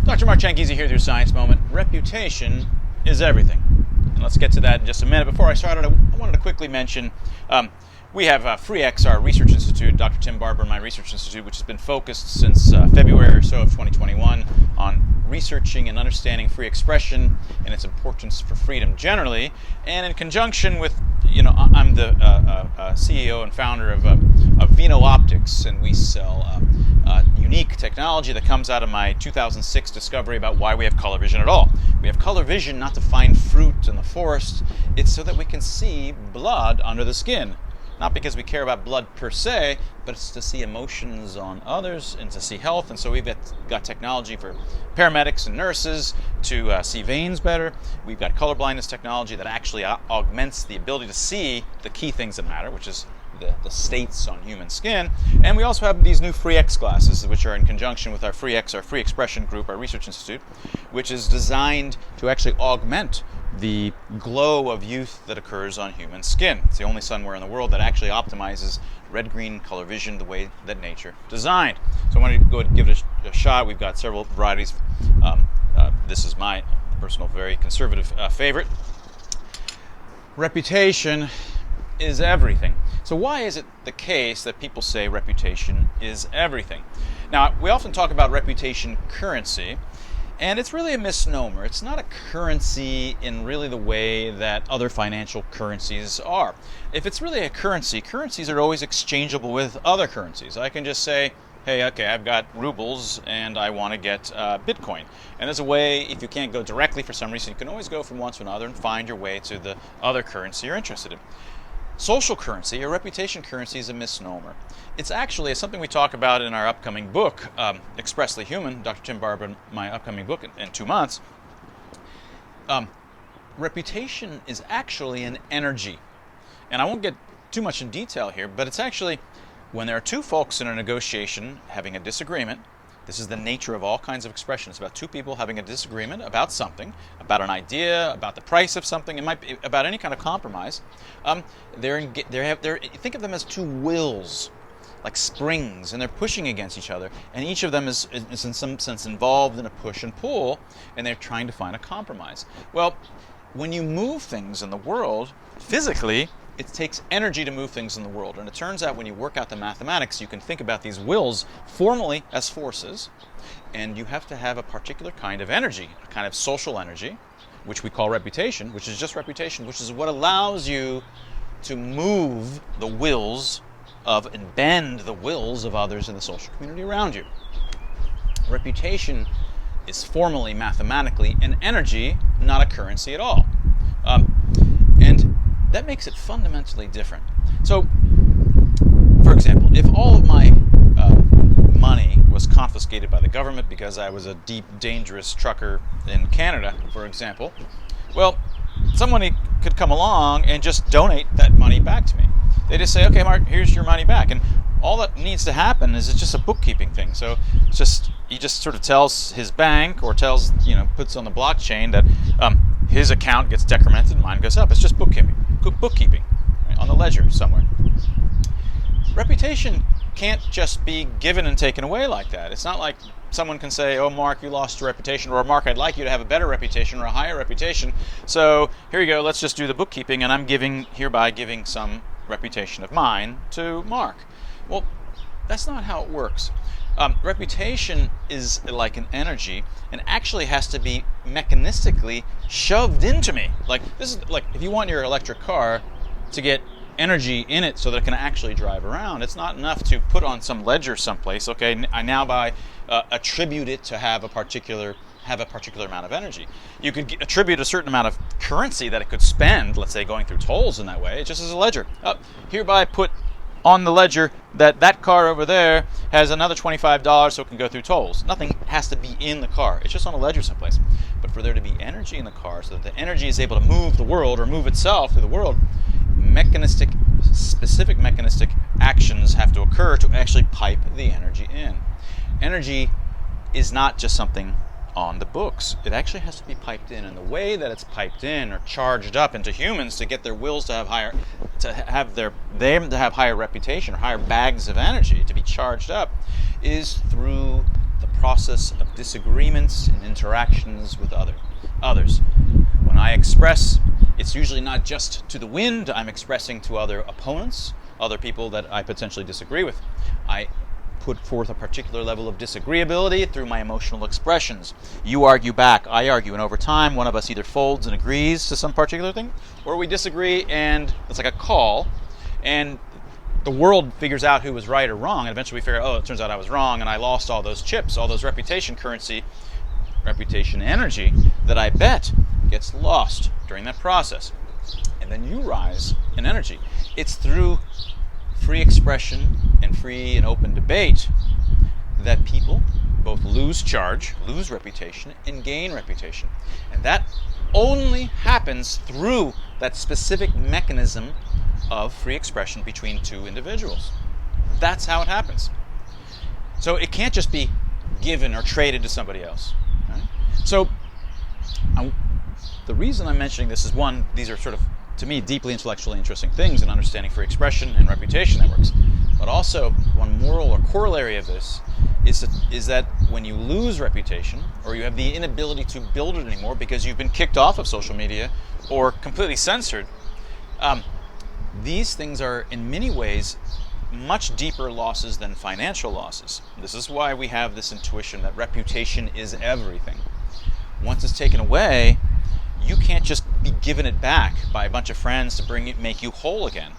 Dr. Mark Changizi here with your Science Moment. Reputation is everything. And let's get to that in just a minute. Before I started, I wanted to quickly mention we have FreeX, our research institute, Dr. Tim Barber and my research institute, which has been focused since February or so of 2021 on researching and understanding free expression and its importance for freedom generally. And in conjunction with, I'm the CEO and founder of Vino Optics, and we sell unique technology that comes out of my 2006 discovery about why we have color vision at all. We have color vision not to find fruit in the forest, it's so that we can see blood under the skin. Not because we care about blood per se, but it's to see emotions on others and to see health. And so we've got technology for paramedics and nurses to see veins better. We've got color blindness technology that actually augments the ability to see the key things that matter, which is the states on human skin. And we also have these new FreeX glasses, which are in conjunction with our FreeX, our Free Expression Group, our research institute, which is designed to actually augment the glow of youth that occurs on human skin. It's the only sunwear in the world that actually optimizes red-green color vision the way that nature designed. So I wanted to go and give it a shot. We've got several varieties. This is my personal, very conservative favorite. Reputation is everything. So why is it the case that people say reputation is everything? Now, we often talk about reputation currency, and it's really a misnomer. It's not a currency in really the way that other financial currencies are. If it's really a currency, currencies are always exchangeable with other currencies. I can just say, hey, okay, I've got rubles and I want to get Bitcoin. And there's a way, if you can't go directly for some reason, you can always go from one to another and find your way to the other currency you're interested in. Social currency, or reputation currency, is a misnomer. It's actually something we talk about in our upcoming book, Expressly Human, Dr. Tim Barber, my upcoming book in 2 months. Reputation is actually an energy. And I won't get too much in detail here, but it's actually when there are two folks in a negotiation having a disagreement. This is the nature of all kinds of expression. It's about two people having a disagreement about something, about an idea, about the price of something. It might be about any kind of compromise. Think of them as two wills, like springs, and they're pushing against each other. And each of them is in some sense involved in a push and pull, and they're trying to find a compromise. Well, when you move things in the world, physically, it takes energy to move things in the world. And it turns out when you work out the mathematics, you can think about these wills formally as forces, and you have to have a particular kind of energy, a kind of social energy, which we call reputation, which is just reputation, which is what allows you to move the wills of and bend the wills of others in the social community around you. Reputation is formally, mathematically, an energy, not a currency at all. And that makes it fundamentally different. So, for example, if all of my money was confiscated by the government because I was a deep, dangerous trucker in Canada, for example, well, somebody could come along and just donate that money back to me. They just say, okay, Mark, here's your money back. And all that needs to happen is it's just a bookkeeping thing. So he just sort of tells his bank or puts on the blockchain that his account gets decremented, mine goes up. It's just bookkeeping, right, on the ledger somewhere. Reputation can't just be given and taken away like that. It's not like someone can say, oh, Mark, you lost your reputation, or Mark, I'd like you to have a better reputation or a higher reputation. So here you go, let's just do the bookkeeping, and I'm hereby giving some reputation of mine to Mark. Well, that's not how it works. Reputation is like an energy and actually has to be mechanistically shoved into me. Like this is like if you want your electric car to get energy in it so that it can actually drive around, it's not enough to put on some ledger someplace. Okay, I now attribute it to have a particular amount of energy. You could attribute a certain amount of currency that it could spend, let's say going through tolls in that way, just as a ledger. Hereby put on the ledger that car over there has another $25 so it can go through tolls. Nothing has to be in the car. It's just on a ledger someplace. But for there to be energy in the car so that the energy is able to move the world or move itself through the world, specific mechanistic actions have to occur to actually pipe the energy in. Energy is not just something on the books. It actually has to be piped in, and the way that it's piped in or charged up into humans to get their wills to have higher reputation or higher bags of energy to be charged up is through the process of disagreements and interactions with others. When I express, it's usually not just to the wind. I'm expressing to other opponents, other people that I potentially disagree with. I put forth a particular level of disagreeability through my emotional expressions. You argue back, I argue, and over time one of us either folds and agrees to some particular thing, or we disagree and it's like a call, and the world figures out who was right or wrong, and eventually we figure out, oh, it turns out I was wrong and I lost all those chips, all those reputation energy that I bet gets lost during that process. And then you rise in energy. It's through free expression and free and open debate that people both lose charge, lose reputation, and gain reputation. And that only happens through that specific mechanism of free expression between two individuals. That's how it happens. So it can't just be given or traded to somebody else. Right? So the reason I'm mentioning this is, one, these are sort of, to me, deeply intellectually interesting things in understanding free expression and reputation networks. But also, one moral or corollary of this is that when you lose reputation, or you have the inability to build it anymore because you've been kicked off of social media or completely censored, these things are in many ways much deeper losses than financial losses. This is why we have this intuition that reputation is everything. Once it's taken away, you can't just be given it back by a bunch of friends to make you whole again.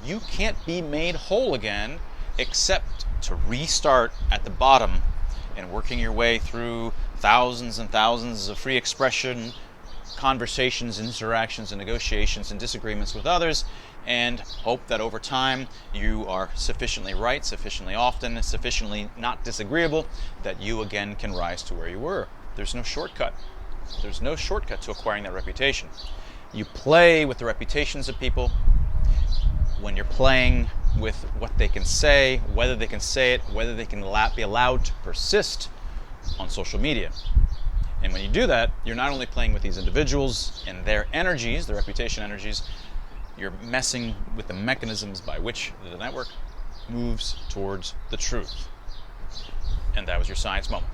You can't be made whole again except to restart at the bottom and working your way through thousands and thousands of free expression, conversations, interactions, and negotiations and disagreements with others, and hope that over time you are sufficiently right, sufficiently often, sufficiently not disagreeable, that you again can rise to where you were. There's no shortcut. There's no shortcut to acquiring that reputation. You play with the reputations of people when you're playing with what they can say, whether they can say it, whether they can be allowed to persist on social media. And when you do that, you're not only playing with these individuals and their energies, their reputation energies, you're messing with the mechanisms by which the network moves towards the truth. And that was your science moment.